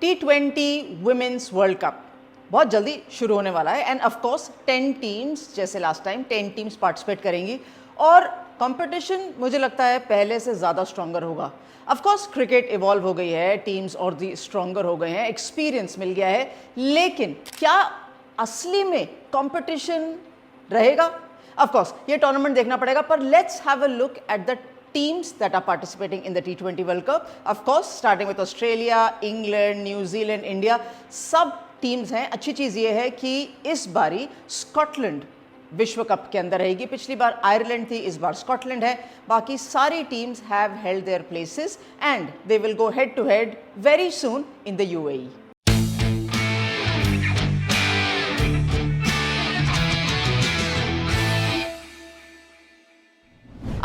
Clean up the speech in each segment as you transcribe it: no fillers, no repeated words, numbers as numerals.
T20 women's world cup बहुत जल्दी शुरू होने वाला है एंड ऑफ कोर्स 10 टीम्स जैसे लास्ट टाइम 10 टीम्स पार्टिसिपेट करेंगी और कंपटीशन मुझे लगता है पहले से ज़्यादा स्ट्रॉन्गर होगा। ऑफ कोर्स क्रिकेट इवॉल्व हो गई है, टीम्स और दी स्ट्रॉन्गर हो गए हैं, एक्सपीरियंस मिल गया है, लेकिन क्या असली में कंपटीशन रहेगा? ऑफ कोर्स ये टूर्नामेंट देखना पड़ेगा, पर let's have a look at the teams that are participating in the T20 World Cup. Of course, starting with Australia, England, New Zealand, India, सब टीम्स हैं। अच्छी चीज़ ये है कि इस बारी स्कॉटलैंड विश्व कप के अंदर रहेगी। पिछली बार आयरलैंड थी, इस बार स्कॉटलैंड है। बाकी सारी teams have held their places and they will go head to head very soon in the UAE।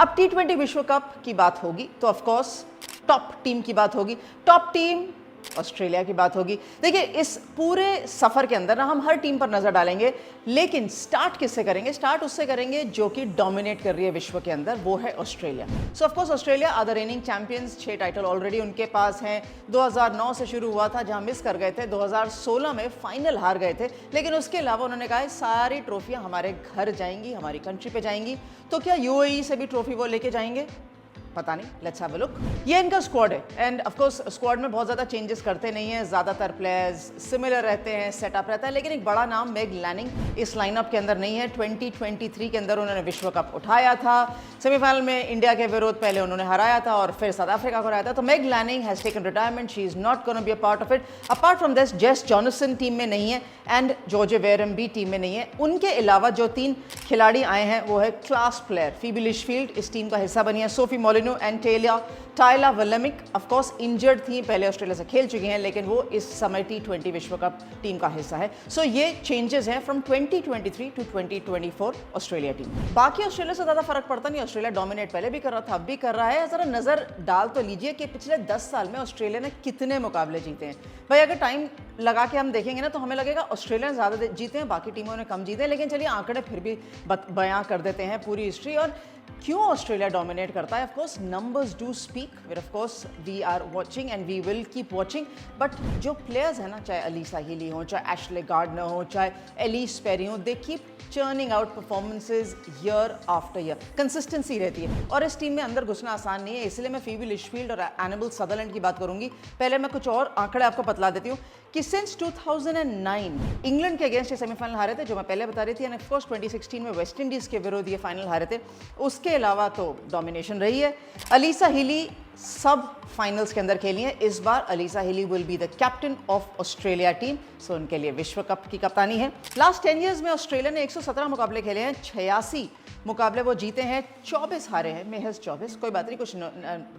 अब T20 विश्व कप की बात होगी तो ऑफ कोर्स टॉप टीम की बात होगी। टॉप टीम ऑस्ट्रेलिया की बात होगी। देखिए, इस पूरे सफ़र के अंदर ना हम हर टीम पर नज़र डालेंगे, लेकिन स्टार्ट किससे करेंगे? स्टार्ट उससे करेंगे जो कि डोमिनेट कर रही है विश्व के अंदर, वो है Australia. So of course Australia are the reigning champions, 6 title already उनके पास हैं। 2009 से शुरू हुआ था जहां मिस कर गए थे, 2016 में फाइनल हार गए थे, लेकिन उसके अलावा उन्होंने कहा है सारी ट्रॉफियां हमारे घर जाएंगी, हमारी कंट्री पे जाएंगी। तो क्या UAE से भी ट्रॉफी वो लेके जाएंगे? पता नहीं, लेट्स हैव अ लुक। ये इनका स्क्वाड है एंड ऑफ कोर्स स्क्वाड में बहुत ज़्यादा चेंजेस करते नहीं हैं, ज़्यादातर प्लेयर्स सिमिलर रहते हैं, सेटअप रहता है, लेकिन एक बड़ा नाम मेग लैनिंग इस लाइनअप के अंदर नहीं है। 2023 के अंदर उन्होंने विश्व कप उठाया था, सेमीफाइनल में इंडिया के विरोध पहले उन्होंने हराया था और फिर साउथ अफ्रीका को हराया था। तो Meg Lanning has taken retirement, she is not gonna be a part of it. Apart from this जेस जॉनसन टीम में नहीं है एंड जॉर्जे वेरम भी टीम में नहीं है। उनके अलावा जो 3 खिलाड़ी आए हैं वो है क्लास प्लेयर फीबी लिशफील्ड, इस टीम का हिस्सा बनी है, Sophie Molineux and Tayla Vlaeminck. Of course injured थी, पहले ऑस्ट्रेलिया से खेल चुकी हैं, लेकिन वो इस समय T20 विश्व कप टीम का हिस्सा है। सो ये चेंजेस हैं फ्रॉम 2023 टू 2024 ऑस्ट्रेलिया टीम। बाकी ऑस्ट्रेलिया से ज़्यादा फर्क पड़ता नहीं, ऑस्ट्रेलिया डोमिनेट पहले भी कर रहा था, अब भी कर रहा है। ज़रा नज़र डाल तो लीजिए कि पिछले 10 साल में ऑस्ट्रेलिया ने कितने मुकाबले जीते हैं। भाई अगर टाइम लगा के हम देखेंगे ना तो हमें लगेगा ऑस्ट्रेलिया ने ज़्यादा जीते हैं, बाकी टीमों ने कम जीते हैं, लेकिन चलिए आंकड़े फिर भी बयां कर देते हैं पूरी हिस्ट्री और क्यों ऑस्ट्रेलिया डोमिनेट करता है। Of course numbers do speak, where of course we are watching and we will keep watching, but जो प्लेयर्स हैं ना, चाहे अलीसा हीली हो, चाहे एशले गार्डनर हो, चाहे एलिस पेरी हो, they keep churning out performances year after year, consistency रहती है और इस टीम में अंदर घुसना आसान नहीं है। इसलिए मैं फीबी लिशफील्ड और एनिबल सदरलैंड की बात करूंगी। पहले मैं कुछ और आंकड़े आपको बतला देती हूँ कि सिंस 2009 इंग्लैंड के अगेंस्ट ये सेमीफाइनल हारे थे, जो मैं पहले बता रही थी, एंड ऑफ कोर्स 2016 में वेस्ट इंडीज़ के विरोध ये फाइनल हारे थे। उसके अलावा तो डोमिनेशन रही है। अलीसा हीली सब फाइनल्स के अंदर खेली हैं। इस बार Alyssa Healy will be the captain of Australia team, so उनके लिए विश्व कप की कप्तानी है। लास्ट 10 ईयर्स में ऑस्ट्रेलिया ने 117 मुकाबले खेले हैं, 86 मुकाबले वो जीते हैं, 24 हारे हैं, महज 24। कोई बात नहीं, कुछ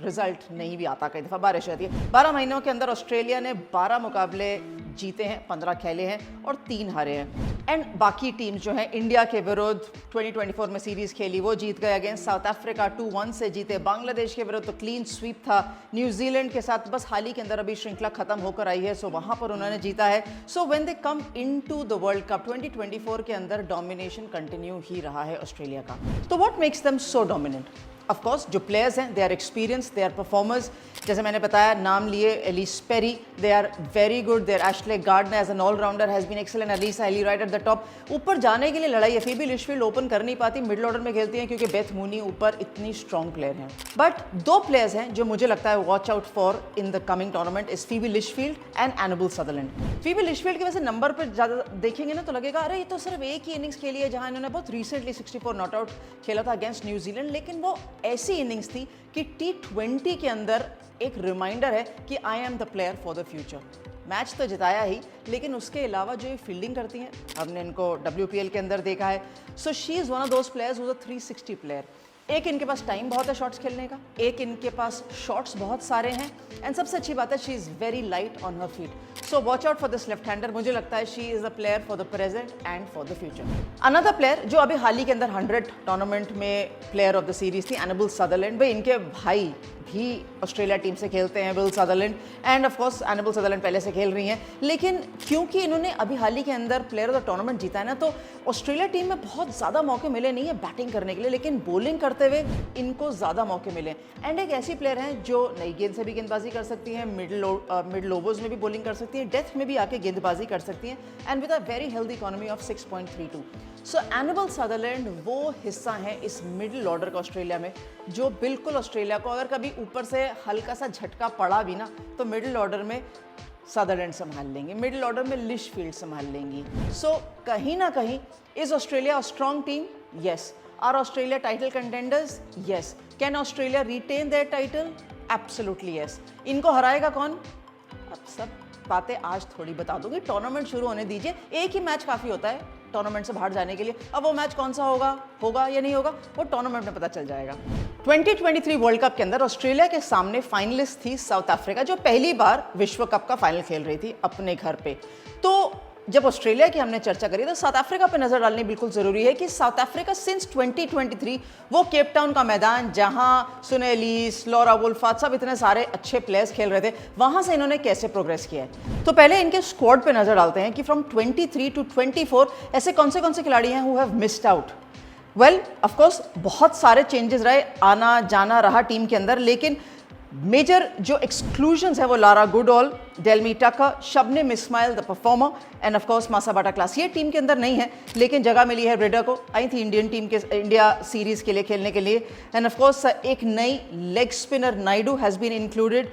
रिजल्ट नहीं भी आता, कई दफ़ा बारिश रहती है। 12 महीनों के अंदर ऑस्ट्रेलिया ने 12 मुकाबले जीते हैं, 15 खेले हैं और 3 हारे हैं। एंड बाकी टीम्स जो हैं, इंडिया के विरुद्ध 2024 में सीरीज़ खेली, वो जीत गए अगेंस्ट साउथ अफ्रीका, 2-1 से जीते। बांग्लादेश के विरुद्ध तो क्लीन स्वीप था। न्यूजीलैंड के साथ बस हाल ही के अंदर अभी श्रृंखला खत्म होकर आई है, सो वहाँ पर उन्होंने जीता है। So when they come into the World cup 2024 के अंदर डोमिनेशन कंटिन्यू ही रहा है ऑस्ट्रेलिया का। तो what makes them so dominant? Of course जो प्लेयर्स हैं, they are experience, they are performers. जैसे मैंने बताया, नाम लिए Ellyse Perry, they are very good. There Ashleigh Gardner as an allrounder has been excellent. Alyssa Healy right at the top. ऊपर जाने के लिए लड़ाई है। फीबी लिशफील्ड ओपन कर नहीं पाती, मिडिल ऑर्डर में खेलती हैं क्योंकि बेथ मूनी ऊपर इतनी स्ट्रॉन्ग प्लेयर हैं। बट 2 प्लेयर्स हैं जो मुझे लगता है watch out for in the coming tournament is Phoebe Litchfield and Annabel Sutherland. Phoebe Litchfield के वैसे नंबर पर ज़्यादा देखेंगे ना तो लगेगा अरे ये तो सिर्फ एक ही इनिंग्स खेली है, जहाँ इन्होंने बहुत रिसेंटली 64 नॉट आउट खेला था अगेंस्ट न्यूजीलैंड, लेकिन वो ऐसी इनिंग्स थी कि T20 के अंदर एक रिमाइंडर है कि I am the player for the future. Match तो जिताया ही, लेकिन उसके अलावा जो ये फील्डिंग करती हैं, हमने इनको WPL के अंदर देखा है। So she is one of those players who is a 360 player. एक इनके पास टाइम बहुत है शॉट्स खेलने का, एक इनके पास शॉट्स बहुत सारे हैं, एंड सबसे अच्छी बात है she is very light on her feet. So watch out for this left hander. मुझे लगता है she is a player for the present and for the future. Another player जो अभी हाल ही के अंदर 100 टूर्नामेंट में प्लेयर ऑफ द सीरीज थी, एनिबल Sutherland. भाई इनके भाई भी ऑस्ट्रेलिया टीम से खेलते हैं, Will Sutherland and of course Annabel Sutherland पहले से खेल रही हैं, लेकिन क्योंकि इन्होंने अभी हाल ही के अंदर प्लेयर ऑफ द टूर्नामेंट जीता है ना, तो ऑस्ट्रेलिया टीम में बहुत ज़्यादा मौके मिले नहीं है बैटिंग करने के लिए, लेकिन बॉलिंग करते हुए इनको ज़्यादा मौके मिले। एंड एक ऐसी प्लेयर हैं जो नई गेंद से भी गेंदबाजी कर सकती हैं, मिडल ओवर्स में भी बॉलिंग कर सकती हैं, डेथ में भी आके गेंदबाजी कर सकती हैं, and with a very healthy economy of 6.32। So Annabel Sutherland वो हिस्सा है इस मिडिल ऑर्डर का ऑस्ट्रेलिया में जो बिल्कुल ऑस्ट्रेलिया को अगर कभी ऊपर से हल्का सा झटका पड़ा भी ना, तो मिडिल ऑर्डर में सदरलैंड संभाल लेंगे, मिडिल ऑर्डर में लिशफील्ड संभाल लेंगी। सो कहीं ना कहीं is Australia a strong team? Yes. Are Australia title contenders? Yes. Can Australia retain their title? Absolutely yes. इनको हराएगा कौन? अब सब बातें आज थोड़ी बता दूंगी, टूर्नामेंट शुरू होने दीजिए। एक ही मैच काफ़ी होता है टूर्नामेंट से बाहर जाने के लिए। अब वो मैच कौन सा होगा या नहीं होगा, वो टूर्नामेंट में पता चल जाएगा। 2023 वर्ल्ड कप के अंदर ऑस्ट्रेलिया के सामने फाइनलिस्ट थी साउथ अफ्रीका, जो पहली बार विश्व कप का फाइनल खेल रही थी अपने घर पे। तो जब ऑस्ट्रेलिया की हमने चर्चा करी तो साउथ अफ्रीका पे नजर डालनी बिल्कुल जरूरी है कि साउथ अफ्रीका सिंस 2023 वो केप टाउन का मैदान जहां सुनेलीस, लॉरा वुल्फाट सब इतने सारे अच्छे प्लेयर्स खेल रहे थे, वहां से इन्होंने कैसे प्रोग्रेस किया है। तो पहले इनके स्क्वाड पे नजर डालते हैं कि फ्रॉम 23 टू 24 ऐसे कौन से खिलाड़ी हैं who have missed out. Well of course बहुत सारे चेंजेस रहे, आना जाना रहा टीम के अंदर, लेकिन मेजर जो एक्सक्लूजन्स है वो Laura Goodall, Delmi Tucker, Shabnim Ismail the performer and of course Masabata Klaas, ये टीम के अंदर नहीं है लेकिन जगह मिली है रेडर को, आई थी इंडियन टीम के इंडिया सीरीज के लिए खेलने के लिए। एंड ऑफ कोर्स एक नई leg spinner Naidoo has been included.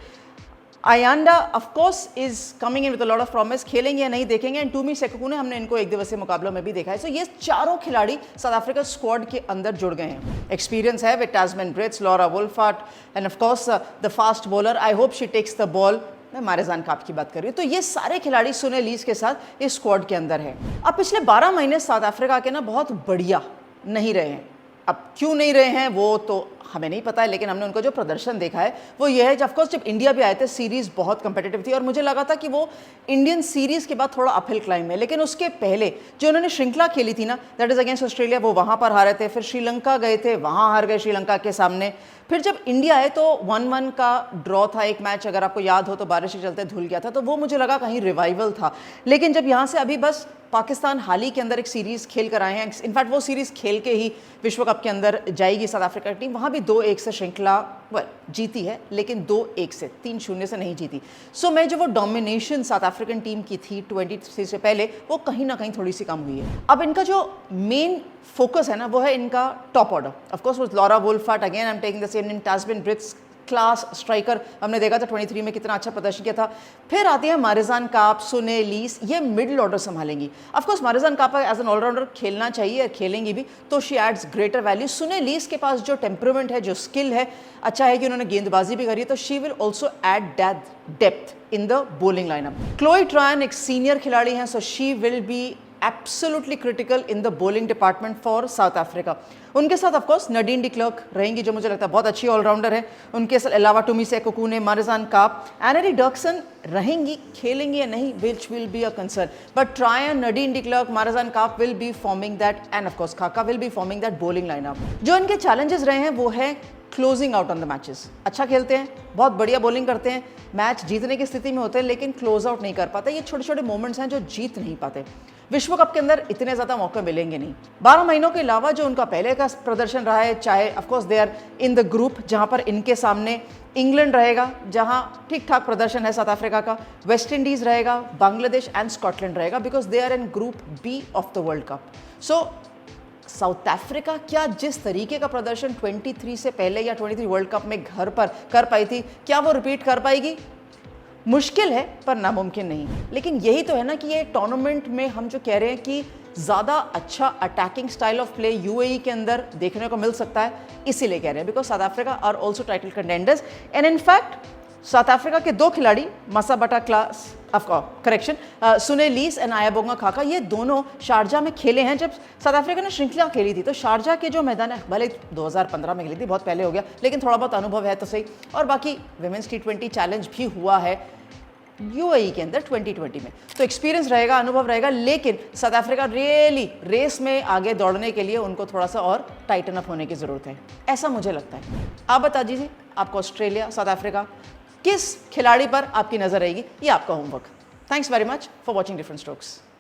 Ayanda of course is coming in with a lot of promise, खेलेंगे या नहीं देखेंगे। एंड टूमी सेकुकू ने हमने इनको एक दिवसीय मुकाबलों में भी देखा है। सो ये चारों खिलाड़ी साउथ अफ्रीका स्क्वाड के अंदर जुड़ गए हैं। एक्सपीरियंस है with Tazmin Brits, Laura Wolvaardt and of course the fast bowler, I hope she takes the ball, मैं मारेजान काप की बात कर रही हूँ। तो ये सारे खिलाड़ी सुनेलीस के साथ इस स्क्वाड के अंदर है। अब पिछले 12 महीने साउथ अफ्रीका के ना बहुत बढ़िया नहीं रहे हैं। अब क्यों नहीं रहे हैं वो तो हमें नहीं पता है, लेकिन हमने उनका जो प्रदर्शन देखा है वो ये है। ऑफकोर्स जब इंडिया भी आए थे सीरीज़ बहुत कंपेटिटिव थी और मुझे लगा था कि वो इंडियन सीरीज़ के बाद थोड़ा अपहिल क्लाइंब है, लेकिन उसके पहले जो उन्होंने श्रृंखला खेली थी ना, दैट इज़ अगेंस्ट ऑस्ट्रेलिया, वो वहाँ पर हारे थे, फिर श्रीलंका गए थे, वहाँ हार गए श्रीलंका के सामने, फिर जब इंडिया आए तो 1-1 का ड्रॉ था एक मैच, अगर आपको याद हो तो बारिश के चलते धुल गया था, तो वो मुझे लगा कहीं रिवाइवल था। लेकिन जब यहाँ से अभी बस पाकिस्तान हाल ही के अंदर एक सीरीज़ खेल कर आए हैं, इनफैक्ट वो सीरीज़ खेल के ही विश्व कप के अंदर जाएगी साउथ अफ्रीका टीम, वहाँ भी 2-1 से श्रृंखला जीती है, लेकिन 2-1 से 3-0 से नहीं जीती। सो मैं जो वो डोमिनेशन साउथ अफ्रीकन टीम की थी 23 से पहले, वो कहीं ना कहीं थोड़ी सी कम हुई है। अब इनका जो मेन फोकस है ना वो है इनका top order. Of course with Laura Wolvaardt, again I am taking the same name, Tazmin Brits, class striker, हमने देखा था 23 में कितना अच्छा प्रदर्शन किया था। फिर आती है मारेजान काप, सुनेलीस, ये मिडिल ऑर्डर संभालेंगी। Of course Marizanne Kapp as an allrounder खेलना चाहिए और खेलेंगी भी, तो she adds greater value. Sune Luus के पास जो टेम्परामेंट है, जो स्किल है, अच्छा है कि उन्होंने गेंदबाजी भी करी, तो she will also add that depth in the bowling lineup. Chloe Tryon एक सीनियर खिलाड़ी हैं, so she will be absolutely critical in the bowling department for South Africa. उनके साथ of course Nadine de Klerk रहेंगी, जो मुझे लगता है बहुत अच्छी ऑलराउंडर है। उनके अलावा टूमी सेकुकू ने, मारेजान काप, एनरी डर्कसन रहेंगी, खेलेंगी या नहीं which will be a concern, but Tryon, Nadine de Klerk, Marizanne Kapp will be forming that, and of course Khaka will be forming that bowling lineup. जो इनके चैलेंजेस रहे हैं वो है closing out on the matches. अच्छा खेलते हैं, बहुत बढ़िया बॉलिंग करते हैं, मैच जीतने की स्थिति में होते हैं, लेकिन क्लोज आउट नहीं कर पाते। ये छोटे छोटे मोमेंट्स हैं जो जीत नहीं पाते। विश्व कप के अंदर इतने ज़्यादा मौके मिलेंगे नहीं। 12 महीनों के अलावा जो उनका पहले का प्रदर्शन रहा है, चाहे of course they are in the group जहाँ पर इनके सामने इंग्लैंड रहेगा, जहाँ ठीक ठाक प्रदर्शन है साउथ अफ्रीका का, वेस्ट इंडीज़ रहेगा, बांग्लादेश एंड स्कॉटलैंड रहेगा, because they are in group B of the World Cup. So South Africa क्या जिस तरीके का प्रदर्शन 23 से पहले या 23 वर्ल्ड कप में घर पर कर पाई थी, क्या वो रिपीट कर पाएगी? मुश्किल है पर नामुमकिन नहीं। लेकिन यही तो है ना कि ये टूर्नामेंट में हम जो कह रहे हैं कि ज़्यादा अच्छा attacking style of play UAE के अंदर देखने को मिल सकता है, इसीलिए कह रहे हैं, because South Africa are also title contenders. And in fact South Africa के 2 खिलाड़ी, Masabata Klaas correction, Sune Luus and Ayabonga Khaka, ये दोनों शारजा में खेले हैं जब साउथ अफ्रीका ने श्रृंखला खेली थी। तो शारजा के जो मैदान है, भले 2015 में खेली थी, बहुत पहले हो गया, लेकिन थोड़ा बहुत अनुभव है तो सही। और बाकी विमेंस T20 चैलेंज भी हुआ है यूएई के अंदर 2020 में, तो एक्सपीरियंस रहेगा, अनुभव रहेगा। लेकिन साउथ अफ्रीका रियली रेस में आगे दौड़ने के लिए उनको थोड़ा सा और टाइटन अप होने की ज़रूरत है, ऐसा मुझे लगता है। आप बता दीजिए आपको ऑस्ट्रेलिया, साउथ अफ्रीका, किस खिलाड़ी पर आपकी नजर रहेगी, ये आपका homework. Thanks very much for watching different strokes.